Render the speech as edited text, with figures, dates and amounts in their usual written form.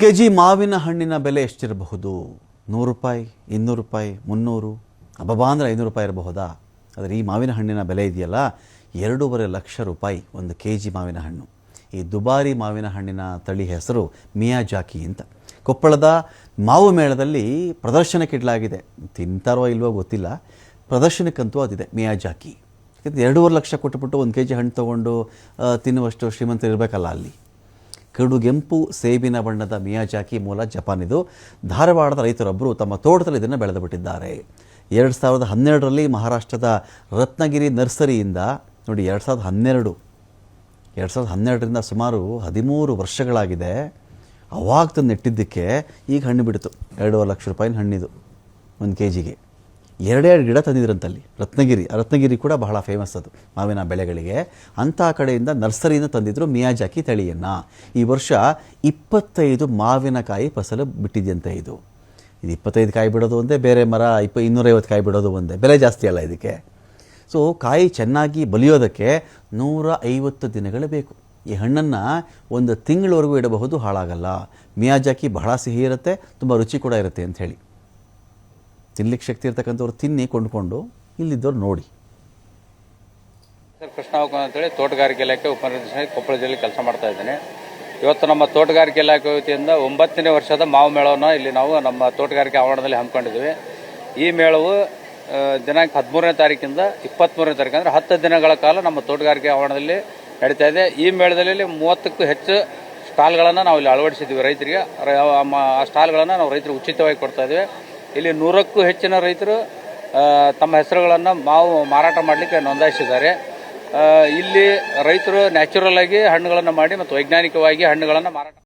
KG ಮಾವಿನ ಹಣ್ಣಿನ ಬೆಲೆ ಎಷ್ಟಿರಬಹುದು? 100 ರೂಪಾಯಿ, 200 ರೂಪಾಯಿ, 300, ಅಬ್ಬಬ್ಬಾ ಅಂದರೆ 500 ರೂಪಾಯಿ ಇರಬಹುದಾ? ಆದರೆ ಈ ಮಾವಿನ ಹಣ್ಣಿನ ಬೆಲೆ ಇದೆಯಲ್ಲ, 2.5 ಲಕ್ಷ ರೂಪಾಯಿ ಒಂದು ಕೆಜಿ ಮಾವಿನ ಹಣ್ಣು. ಈ ದುಬಾರಿ ಮಾವಿನ ಹಣ್ಣಿನ ತಳಿ ಹೆಸರು ಮಿಯಾಜಾಕಿ ಅಂತ. ಕೊಪ್ಪಳದ ಮಾವು ಮೇಳದಲ್ಲಿ ಪ್ರದರ್ಶನಕ್ಕೆ ಇಡಲಾಗಿದೆ. ತಿಂತಾರೋ ಇಲ್ವೋ ಗೊತ್ತಿಲ್ಲ, ಪ್ರದರ್ಶನಕ್ಕಂತೂ ಅದಿದೆ ಮಿಯಾಜಾಕಿ. 2.5 ಲಕ್ಷ ಕೊಟ್ಟುಬಿಟ್ಟು ಒಂದು ಕೆಜಿ ಹಣ್ಣು ತೊಗೊಂಡು ತಿನ್ನುವಷ್ಟು ಶ್ರೀಮಂತರು ಇರಬೇಕಲ್ಲ ಅಲ್ಲಿ. ಕಡುಗೆಂಪು ಸೇಬಿನ ಬಣ್ಣದ ಮಿಯಾಜಾಕಿ ಮೂಲ ಜಪಾನಿದು. ಧಾರವಾಡದ ರೈತರೊಬ್ಬರು ತಮ್ಮ ತೋಟದಲ್ಲಿ ಇದನ್ನು ಬೆಳೆದು ಬಿಟ್ಟಿದ್ದಾರೆ. 2012ರಲ್ಲಿ ಮಹಾರಾಷ್ಟ್ರದ ರತ್ನಗಿರಿ ನರ್ಸರಿಯಿಂದ ನೋಡಿ, 2012ರಿಂದ ಸುಮಾರು 13 ವರ್ಷಗಳಾಗಿದೆ. ಅವಾಗ ತಂದು ನೆಟ್ಟಿದ್ದಕ್ಕೆ ಈಗ ಹಣ್ಣು ಬಿಡ್ತು. 2.5 ಲಕ್ಷ ರೂಪಾಯಿನ ಹಣ್ಣಿದು ಒಂದು ಕೆ ಜಿಗೆ. 2 ಗಿಡ ತಂದಿದ್ರಂತಲ್ಲಿ ರತ್ನಗಿರಿ ಕೂಡ ಬಹಳ ಫೇಮಸ್ ಅದು ಮಾವಿನ ಬೆಳೆಗಳಿಗೆ. ಅಂಥ ಕಡೆಯಿಂದ ನರ್ಸರಿಯಿಂದ ತಂದಿದ್ರು ಮಿಯಾಜಾಕಿ ತಳಿಯನ್ನು. ಈ ವರ್ಷ 25 ಮಾವಿನಕಾಯಿ ಫಸಲು ಬಿಟ್ಟಿದೆಯಂತೆ. ಇದು 25 ಕಾಯಿ ಬಿಡೋದು ಒಂದೇ, ಬೇರೆ ಮರ 250 ಕಾಯಿ ಬಿಡೋದು ಒಂದೇ. ಬೆಲೆ ಜಾಸ್ತಿ ಅಲ್ಲ ಇದಕ್ಕೆ. ಸೊ ಕಾಯಿ ಚೆನ್ನಾಗಿ ಬಲಿಯೋದಕ್ಕೆ 150 ದಿನಗಳು ಬೇಕು. ಈ ಹಣ್ಣನ್ನು 1 ತಿಂಗಳವರೆಗೂ ಇಡಬಹುದು, ಹಾಳಾಗಲ್ಲ. ಮಿಯಾಜಾಕಿ ಬಹಳ ಸಿಹಿ ಇರುತ್ತೆ, ತುಂಬ ರುಚಿ ಕೂಡ ಇರುತ್ತೆ ಅಂತ ಹೇಳಿ. ತಿನ್ಲಿಕ್ಕೆ ಶಕ್ತಿ ಇರ್ತಕ್ಕಂಥವ್ರು ತಿನ್ನಿ, ಕೊಂಡುಕೊಂಡು ಇಲ್ಲಿದ್ದವ್ರು ನೋಡಿ. ಸರ್, ಕೃಷ್ಣ ಅಂತೇಳಿ ತೋಟಗಾರಿಕೆ ಇಲಾಖೆ ಉಪನಿರ್ದೇಶಕ ಕೊಪ್ಪಳ ಜಿಲ್ಲೆ ಕೆಲಸ ಮಾಡ್ತಾ ಇದ್ದೇನೆ. ಇವತ್ತು ನಮ್ಮ ತೋಟಗಾರಿಕೆ ಇಲಾಖೆ ವತಿಯಿಂದ 9ನೇ ವರ್ಷದ ಮಾವು ಮೇಳವನ್ನು ಇಲ್ಲಿ ನಾವು ನಮ್ಮ ತೋಟಗಾರಿಕೆ ಆವರಣದಲ್ಲಿ ಹಮ್ಮಿಕೊಂಡಿದ್ದೀವಿ. ಈ ಮೇಳವು ದಿನಾಂಕ 13ನೇ ತಾರೀಕಿಂದ 23ನೇ ತಾರೀಕು ಅಂದರೆ 10 ದಿನಗಳ ಕಾಲ ನಮ್ಮ ತೋಟಗಾರಿಕೆ ಆವರಣದಲ್ಲಿ ನಡೀತಾ ಇದೆ. ಈ ಮೇಳದಲ್ಲಿ 30ಕ್ಕೂ ಹೆಚ್ಚು ಸ್ಟಾಲ್ಗಳನ್ನು ನಾವು ಇಲ್ಲಿ ಅಳವಡಿಸಿದ್ದೀವಿ ರೈತರಿಗೆ. ಆ ಸ್ಟಾಲ್ಗಳನ್ನು ನಾವು ರೈತರಿಗೆ ಉಚಿತವಾಗಿ ಕೊಡ್ತಾ ಇದ್ದೀವಿ. ಇಲ್ಲಿ 100ಕ್ಕೂ ಹೆಚ್ಚಿನ ರೈತರು ತಮ್ಮ ಹೆಸರುಗಳನ್ನು ಮಾವು ಮಾರಾಟ ಮಾಡಲಿಕ್ಕೆ ನೋಂದಾಯಿಸಿದ್ದಾರೆ. ಇಲ್ಲಿ ರೈತರು ನ್ಯಾಚುರಲ್ ಆಗಿ ಹಣ್ಣುಗಳನ್ನು ಮಾಡಿ ಮತ್ತು ವೈಜ್ಞಾನಿಕವಾಗಿ ಹಣ್ಣುಗಳನ್ನು ಮಾರಾಟ